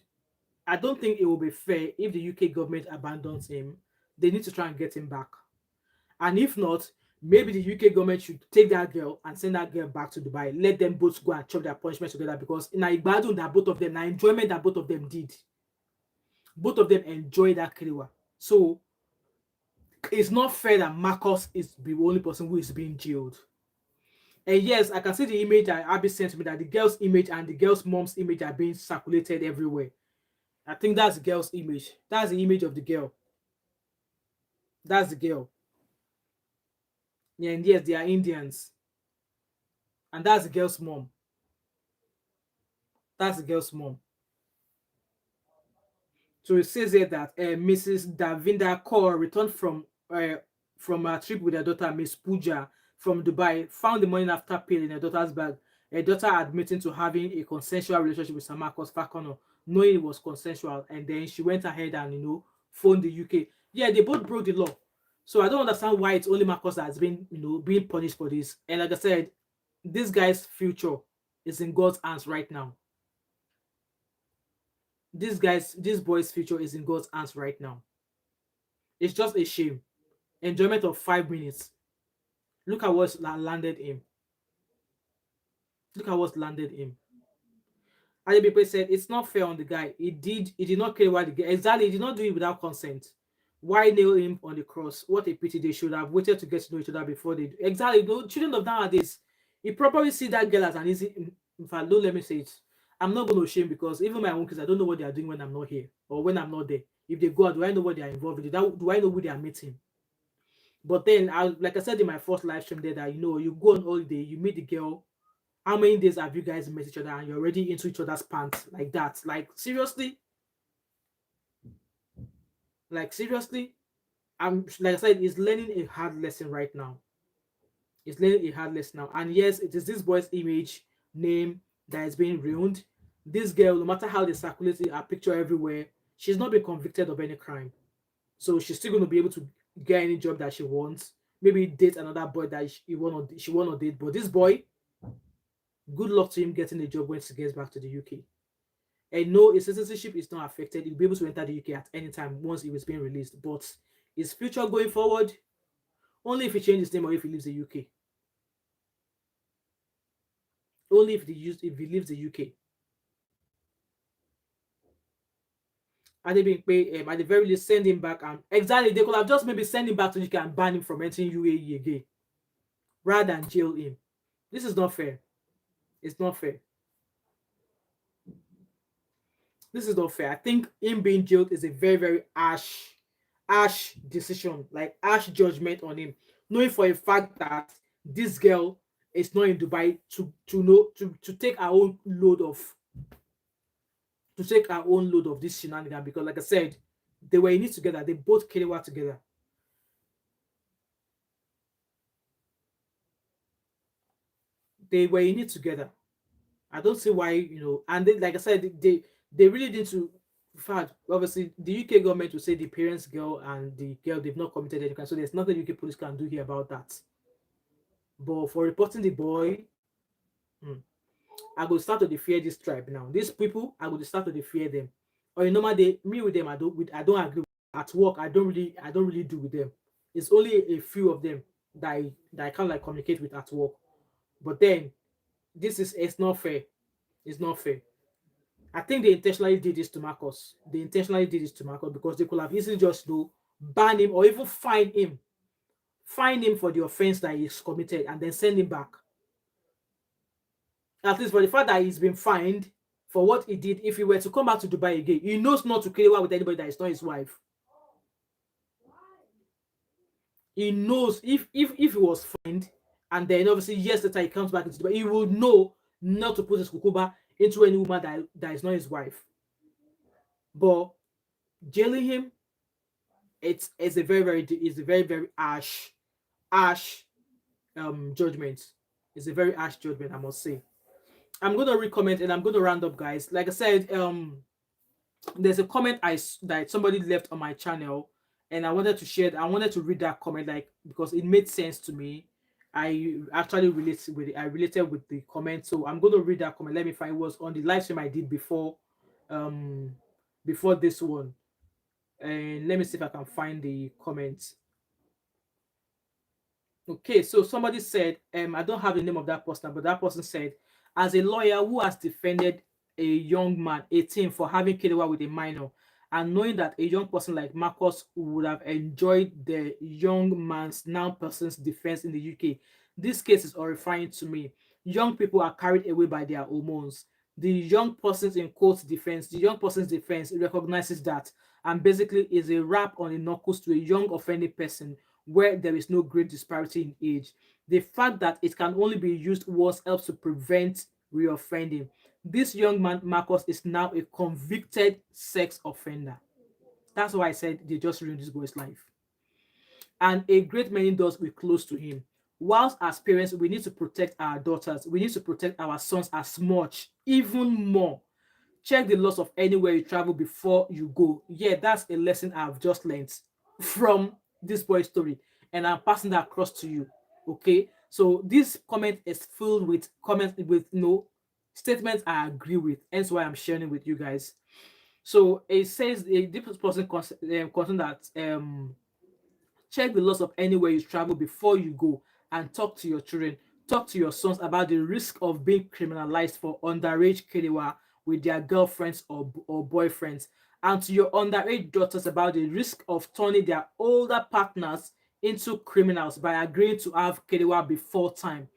I don't think it will be fair if the UK government abandons him. They need to try and get him back. And if not, maybe the UK government should take that girl and send that girl back to Dubai. Let them both go and chop their punishment together because in Igbadun that both of them, now enjoyment that both of them did. Both of them enjoy that Kiriwa. So it's not fair that Marcus is the only person who is being jailed. And yes, I can see the image that Abby sent to me that the girl's image and the girl's mom's image are being circulated everywhere. I think that's the girl's image. That's the image of the girl. That's the girl. Yeah, and yes, they are Indians. And that's the girl's mom. That's the girl's mom. So it says here that Mrs. Davinda Kaur returned from a trip with her daughter, Miss Pooja, from Dubai, found the money after pill in her daughter's bag. Her daughter admitting to having a consensual relationship with Sir Marcus Fakana, knowing it was consensual, and then she went ahead and phoned the UK. Yeah, they both broke the law. So I don't understand why it's only Marcus that's been being punished for this. And like I said, this guy's future is in God's hands right now. This boy's future is in God's hands right now. It's just a shame. Enjoyment of 5 minutes. Look at what's landed him. Look at what's landed him. Adebipe said it's not fair on the guy. He did not care why the guy exactly. He did not do it without consent. Why nail him on the cross? What a pity. They should have waited to get to know each other before they do. Exactly. No, children of nowadays, you probably see that girl as an easy. In fact, don't let me say it. I'm not going to shame because even my own kids, I don't know what they are doing when I'm not here or when I'm not there. If they go out, do I know what they are involved in? Do I know who they are meeting? But then, like I said in my first live stream there, that you go on holiday, you meet the girl. How many days have you guys met each other and you're already into each other's pants like that? Like seriously? Like seriously? I'm like I said, he's learning a hard lesson right now. He's learning a hard lesson now. And yes, it is this boy's image, name that is being ruined. This girl, no matter how they circulate her picture everywhere, she's not been convicted of any crime. So she's still going to be able to get any job that she wants. Maybe date another boy that she want to date. But this boy, good luck to him getting a job when she gets back to the UK. And no, his citizenship is not affected. He'll be able to enter the UK at any time once he was being released. But his future going forward, only if he changes his name or if he leaves the UK. Only if he leaves the UK. And they've been pay at the very least send him back and exactly they could have just maybe send him back to the UK and ban him from entering UAE again rather than jail him. This is not fair. It's not fair. This is not fair. I think him being jailed is a very, very harsh decision, like harsh judgment on him, knowing for a fact that this girl is not in Dubai to take her own load of this shenanigan because, like I said, they were in it together. They both carried out together. They were in it together. I don't see why, and they, like I said, they really need to. In fact, obviously, the UK government will say the parents' girl and the girl they've not committed any crime, so there's nothing UK police can do here about that. But for reporting the boy, I go start to fear this tribe now. These people, I go start to fear them. Or in normal day, me with them, I don't agree. At work, I don't really do with them. It's only a few of them that I can like communicate with at work. But then, it's not fair. It's not fair. I think they intentionally did this to Marcus. They intentionally did this to Marcus because they could have easily just ban him or even fine him for the offense that he's committed and then send him back. At least for the fact that he's been fined for what he did, if he were to come back to Dubai again, he knows not to Kerewa with anybody that is not his wife. He knows if he was fined and then obviously years later he comes back into Dubai, he will know not to put his kukuba into any woman that is not his wife. But jailing him, it's a very harsh judgment. It's a very harsh judgment, I must say. I'm gonna recommend and I'm gonna round up, guys. Like I said, there's a comment that somebody left on my channel, and I wanted to share. I wanted to read that comment, like, because it made sense to me. I actually related with it. I related with the comment, so I'm going to read that comment. Let me find it. Was on the live stream I did um, before this one, and let me see if I can find the comments. Okay, so somebody said, I don't have the name of that person, but that person said, as a lawyer who has defended a young man, 18, for having killed with a minor, and knowing that a young person like Marcus would have enjoyed the young man's now person's defense in the UK, this case is horrifying to me. Young people are carried away by their hormones. The young person's in quotes defense, the young person's defense recognizes that and basically is a rap on the knuckles to a young offended person where there is no great disparity in age. The fact that it can only be used once helps to prevent reoffending. This young man, Marcus, is now a convicted sex offender. That's why I said they just ruined this boy's life. And a great many doors will close to him. Whilst as parents, we need to protect our daughters, we need to protect our sons as much, even more. Check the laws of anywhere you travel before you go. Yeah, that's a lesson I've just learned from this boy's story, and I'm passing that across to you. Okay, so this comment is filled with comments with statements I agree with, hence why I'm sharing it with you guys. So it says a different person concerned that check the laws of anywhere you travel before you go, and talk to your children, talk to your sons about the risk of being criminalized for underage kerewa with their girlfriends or boyfriends, and to your underage daughters about the risk of turning their older partners into criminals by agreeing to have kerewa before time.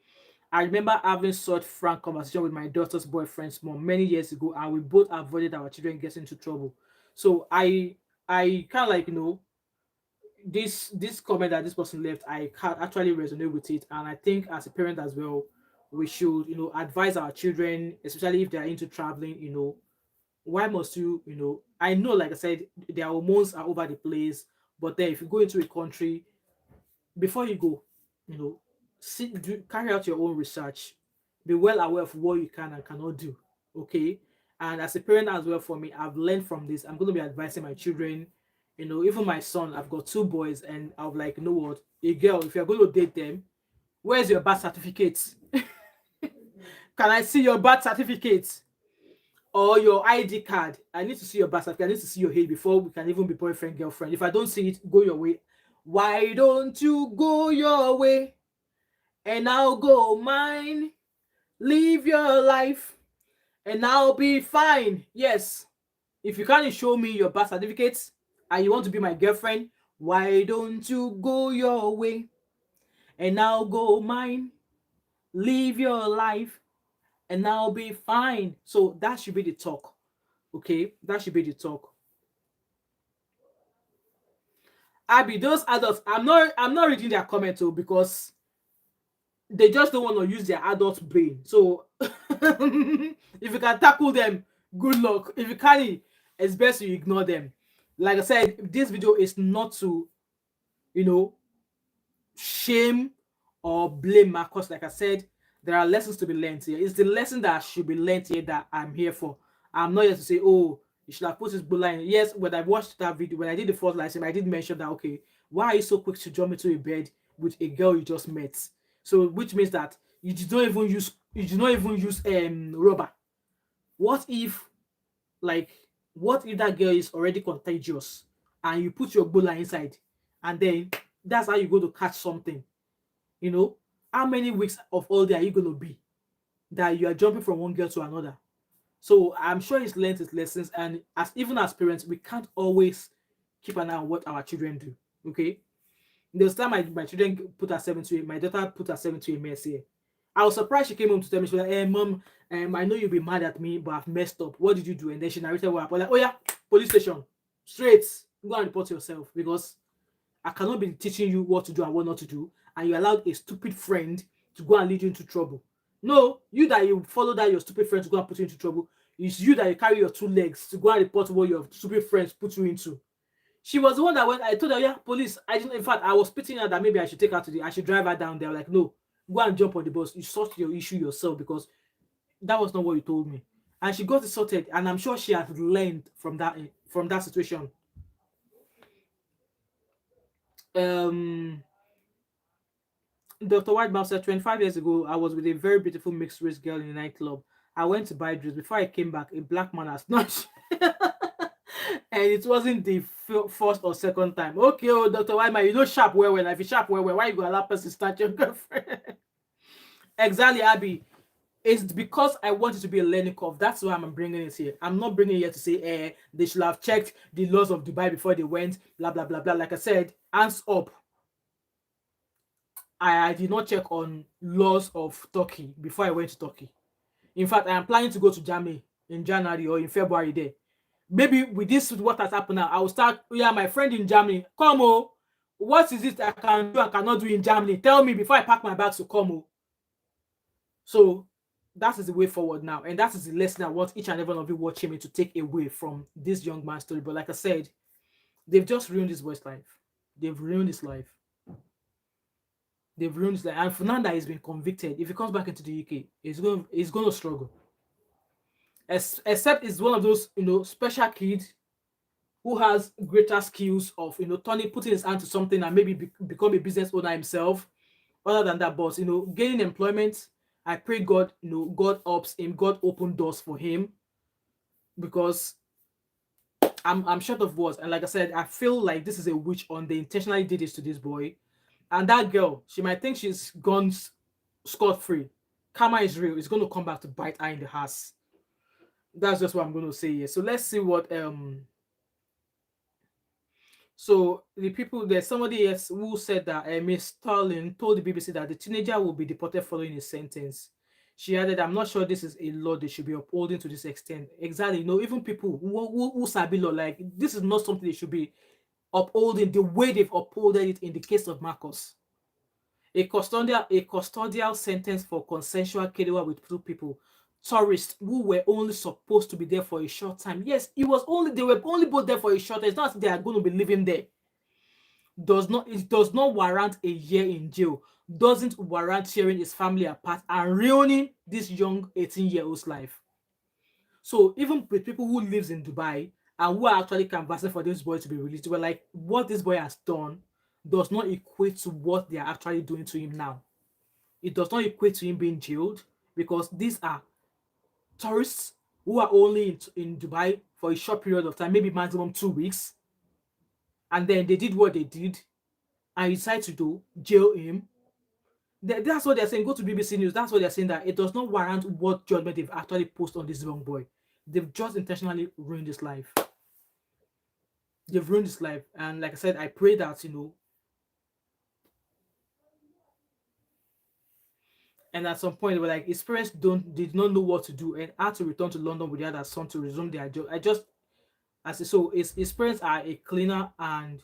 I remember having such frank conversation with my daughter's boyfriend's mom many years ago, and we both avoided our children getting into trouble. So I kind of like this comment that this person left, I can actually resonate with it, and I think as a parent as well, we should advise our children, especially if they are into traveling. Why must I know, like I said, their hormones are over the place, but then if you go into a country, before you go, carry out your own research, be well aware of what you can and cannot do. Okay. And as a parent as well, for me, I've learned from this. I'm going to be advising my children, even my son. I've got two boys, and I'm like, you know what, a girl, if you're going to date them, where's your birth certificate? Can I see your birth certificate or your ID card? I need to see your birth certificate. I need to see your age before we can even be boyfriend, girlfriend. If I don't see it, go your way. Why don't you go your way and I'll go mine? Live your life and I'll be fine. Yes. If you can't show me your birth certificates and you want to be my girlfriend, why don't you go your way and I'll go mine? Live your life and I'll be fine. So that should be the talk. Okay, that should be the talk. Abby, those adults, I'm not reading their comments too, because they just don't want to use their adult brain. So if you can tackle them, good luck. If you can't, it's best you ignore them. Like I said, this video is not to, you know, shame or blame Marcus. Like I said, there are lessons to be learned here. It's the lesson that should be learned here that I'm here for. I'm not here to say, oh, you should have put his bull line. Yes, when I watched that video, when I did the first live stream, I did mention that, okay, why are you so quick to jump into a bed with a girl you just met? So which means that you did not even use rubber. What if, like, what if that girl is already contagious and you put your bull inside, and then that's how you go to catch something? How many weeks of holiday are you going to be that you are jumping from one girl to another? So I'm sure he's learned his lessons, and even as parents, we can't always keep an eye on what our children do. Okay, there was time my children put herself into it. My daughter put herself into a mess here. I was surprised she came home to tell me. She was like, "Hey, mom, I know you'll be mad at me, but I've messed up. What did you do?" And then she narrated what happened. Like, "Oh yeah, police station, straight. Go and report yourself because I cannot be teaching you what to do and what not to do, and you allowed a stupid friend to go and lead you into trouble. No, you that you follow that your stupid friend to go and put you into trouble. It's you that you carry your two legs to go and report what your stupid friends put you into." She was the one that went. I told her, "Yeah, police." I didn't. In fact, I was pitying her that maybe I should take her to the. I should drive her down there. Like, no, go and jump on the bus. You sort your issue yourself because that was not what you told me. And she got it sorted, and I'm sure she has learned from that situation. Um, Dr. White said 25 years ago, I was with a very beautiful mixed race girl in a nightclub. I went to buy drinks. Before I came back, a black man has snatched. And it wasn't the first or second time. Okay, oh, Dr. Wyman, you know sharp well. If you sharp well, why you go allow person start your girlfriend? Exactly, Abby. It's because I want it to be a learning curve. That's why I'm bringing it here. I'm not bringing it here to say, they should have checked the laws of Dubai before they went, blah, blah, blah, blah. Like I said, hands up. I did not check on laws of Turkey before I went to Turkey. In fact, I am planning to go to Germany in January or in February there. Maybe with this, what has happened now, I will start. "Oh, yeah, my friend in Germany, come oh, what is it I can do, I cannot do in Germany? Tell me before I pack my bags to come oh." So that is the way forward now, and that is the lesson I want each and every one of you watching me to take away from this young man's story. But like I said, they've just ruined this boy's life. They've ruined his life. They've ruined his life. And Fernanda has been convicted. If he comes back into the UK, he's going to struggle. Except it's one of those special kids who has greater skills of turning putting his hand to something and maybe become a business owner himself. Other than that, but gaining employment, I pray God, God helps him, God open doors for him, because I'm short of words. And like I said, I feel like this is a witch hunt. They intentionally did this to this boy. And that girl, she might think she's gone scot free. Karma is real. It's going to come back to bite her in the ass. That's just what I'm going to say here. So let's see what So the people, there's somebody else who said that Miss Starling told the BBC that the teenager will be deported following his sentence. She added, "I'm not sure this is a law they should be upholding to this extent." Exactly. Even people who sabi law, like, this is not something they should be upholding the way they've upholded it in the case of Marcus. A custodial sentence for consensual killing with two people, tourists who were only supposed to be there for a short time. Yes, they were only both there for a short time. It's not that they are going to be living there. It does not warrant a year in jail. Doesn't warrant tearing his family apart and ruining this young 18-year-old's life. So even with people who lives in Dubai and who are actually canvassing for this boy to be released, they were like, what this boy has done does not equate to what they are actually doing to him now. It does not equate to him being jailed, because these are tourists who are only in Dubai for a short period of time, maybe maximum 2 weeks, and then they did what they did and you decide to do jail him. That's what they're saying. Go to BBC News. That's what they're saying, that it does not warrant what judgment they've actually posted on this young boy. They've just intentionally ruined his life. They've ruined his life. And like I said, I pray that, and at some point they were like, his parents did not know what to do and had to return to London with the other son to resume their job. So his parents are a cleaner, and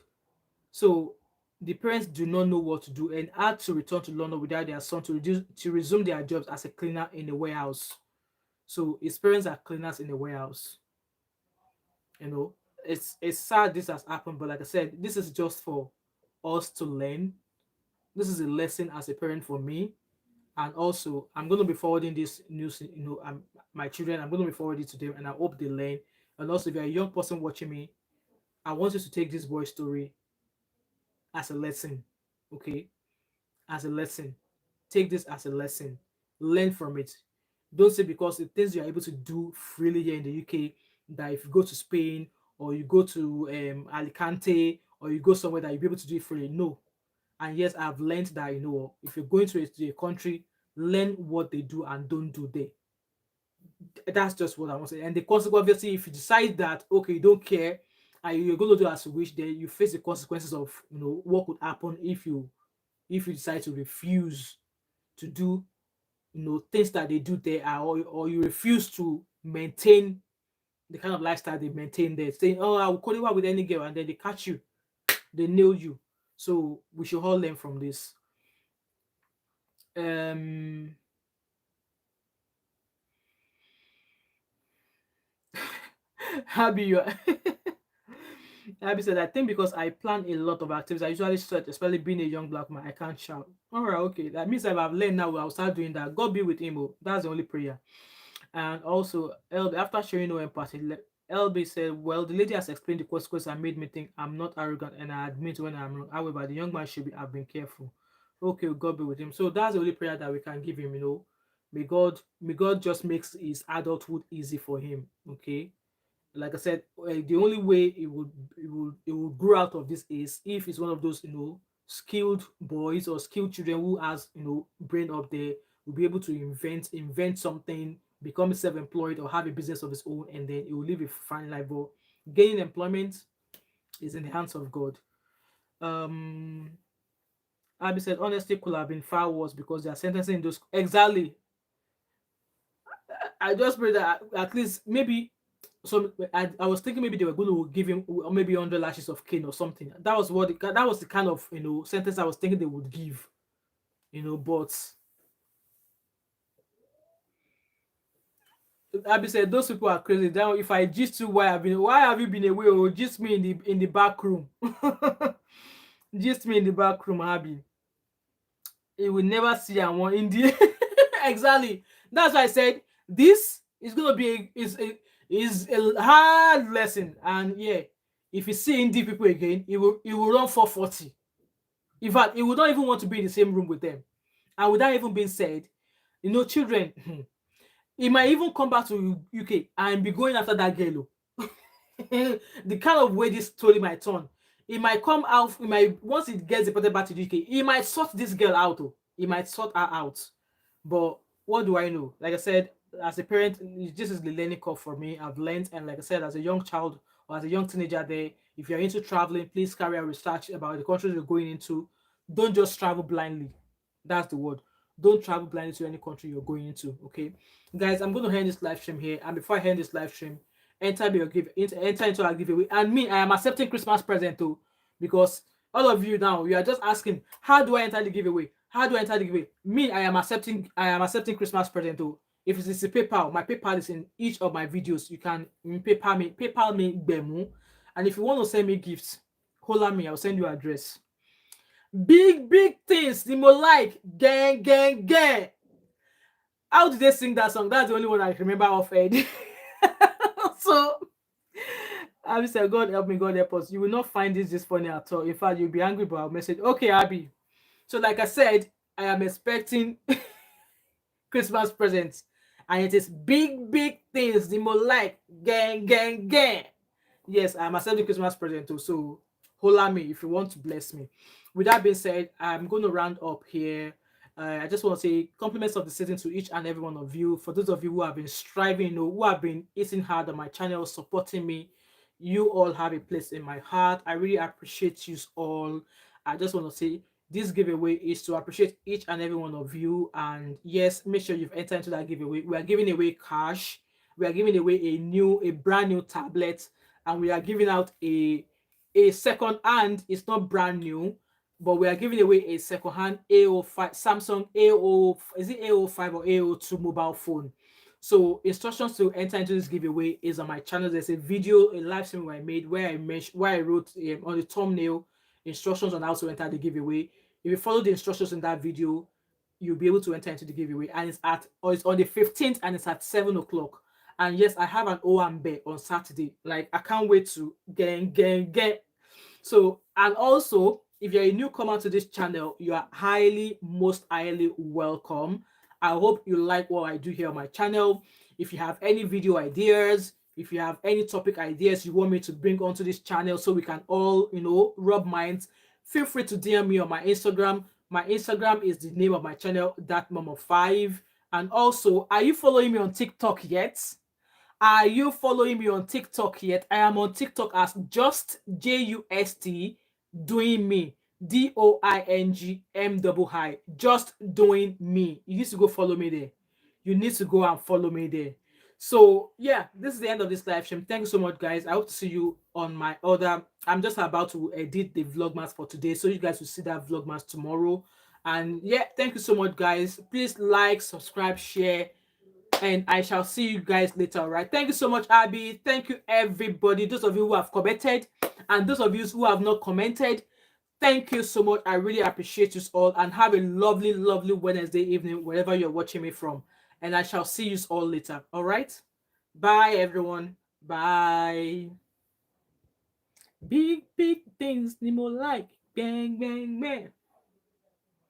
so the parents do not know what to do and had to return to London without their son to resume their jobs as a cleaner in a warehouse. So his parents are cleaners in a warehouse. You know, it's sad this has happened, but like I said, this is just for us to learn. This is a lesson as a parent for me, and also I'm going to be forwarding this news. My children, I'm going to be forwarding to them, and I hope they learn. And also, if you're a young person watching me, I want you to take this boy story as a lesson, okay? As a lesson. Take this as a lesson. Learn from it. Don't say because the things you're able to do freely here in the UK, that if you go to Spain or you go to Alicante or you go somewhere that you'll be able to do it freely. No. And yes, I've learned that, if you're going to a country, learn what they do and don't do there. That's just what I want to say. And the consequence, obviously, if you decide that, okay, you don't care and you're going to do as you wish, then you face the consequences of, what could happen if you decide to refuse to do things that they do there, or you refuse to maintain the kind of lifestyle they maintain there, saying, "Oh, I will call you out with any girl," and then they catch you, they nail you. So we should all learn from this. Um, Happy you. Abby said, I think because I plan a lot of activities, I usually sweat, especially being a young black man. I can't shout. All right, okay. That means if I've learned now, I'll start doing that. God be with him. Oh. That's the only prayer. And also, LB, after showing no empathy, LB said, well, the lady has explained the consequences and made me think I'm not arrogant and I admit when I'm wrong. However, the young man should have been careful. Okay, God be with him. So that's the only prayer that we can give him. May God just makes his adulthood easy for him. Okay, like I said, the only way it would grow out of this is if it's one of those skilled boys or skilled children who has brain up there, will be able to invent something, become self-employed or have a business of his own, and then it will live a fine life. But gaining employment is in the hands of God. Um, Abby said honesty could have been far worse because they are sentencing those exactly. I just pray that at least maybe I was thinking maybe they were going to give him maybe 100 lashes of cane or something. That was the kind of sentence I was thinking they would give. But Abby said those people are crazy. Then if I gist you why have you been away, or gist me in the back room. Gist me in the back room, Abby. He will never see and one in the exactly. That's why I said this is gonna be is a hard lesson. And yeah, if you see indie people again, he will run for 40. In fact, he would not even want to be in the same room with them. And with that even being said, children, he might even come back to UK and be going after that girl. The kind of way this story might turn, he might come out. He might once he gets deported back to the UK, he might sort this girl out. Oh, he might sort her out. But what do I know? Like I said, as a parent, this is the learning curve for me. I've learned, and like I said, as a young child or as a young teenager, there, if you're into traveling, please carry out research about the countries you're going into. Don't just travel blindly. That's the word. Don't travel blindly to any country you're going into. Okay, guys, I'm going to end this live stream here, and before I end this live stream, enter into our giveaway. And me, I am accepting Christmas present too, because all of you now, you are just asking, how do I enter the giveaway? How do I enter the giveaway? Me, I am accepting Christmas present too. If it is a PayPal, my PayPal is in each of my videos. You can PayPal me Bemu. And if you want to send me gifts, holler me, I'll send you address. Big, big things, the more like gang, gang, gang. How did they sing that song? That's the only one I remember off head. So Abby said, God help me, God help us. You will not find this funny at all. In fact, you'll be angry, but I'll message. Okay, Abby. So, like I said, I am expecting Christmas presents. And it is big, big things. The more like gang, gang, gang. Yes, I'm accepting Christmas present too. So holla me if you want to bless me. With that being said, I'm going to round up here. I just want to say compliments of the season to each and every one of you. For those of you who have been striving, who have been eating hard on my channel, supporting me, you all have a place in my heart. I really appreciate you all. I just want to say this giveaway is to appreciate each and every one of you. And yes, make sure you've entered into that giveaway. We are giving away cash. We are giving away a brand new tablet, and we are giving out a second hand. It's not brand new, but we are giving away a second hand A05 Samsung A0, is it A05 or A02 mobile phone. So instructions to enter into this giveaway is on my channel. There's a video, a live stream I made where I wrote on the thumbnail instructions on how to enter the giveaway. If you follow the instructions in that video, you'll be able to enter into the giveaway. And it's on the 15th and it's at 7 o'clock. And yes, I have an Owambe on Saturday. Like, I can't wait to get. So, and also, if you're a newcomer to this channel, you are most highly welcome. I hope you like what I do here on my channel. If you have any video ideas, if you have any topic ideas you want me to bring onto this channel so we can all, rub minds, feel free to DM me on my Instagram. My Instagram is the name of my channel, Thatmumof5. And also, are you following me on TikTok yet? Are you following me on TikTok yet? I am on TikTok as just JUST doing me. DOINGM. Just doing me. You need to go follow me there. You need to go and follow me there. So yeah, this is the end of this live stream. Thank you so much, guys. I hope to see you on my other. I'm just about to edit the vlogmas for today, so you guys will see that vlogmas tomorrow. And yeah, thank you so much, guys. Please like, subscribe, share, and I shall see you guys later. All right. Thank you so much, Abby. Thank you, everybody. Those of you who have commented, and those of you who have not commented. Thank you so much. I really appreciate you all, and have a lovely, lovely Wednesday evening wherever you're watching me from. And I shall see you all later. All right. Bye, everyone. Bye. Big, big things Nemo like. Bang, bang, bang.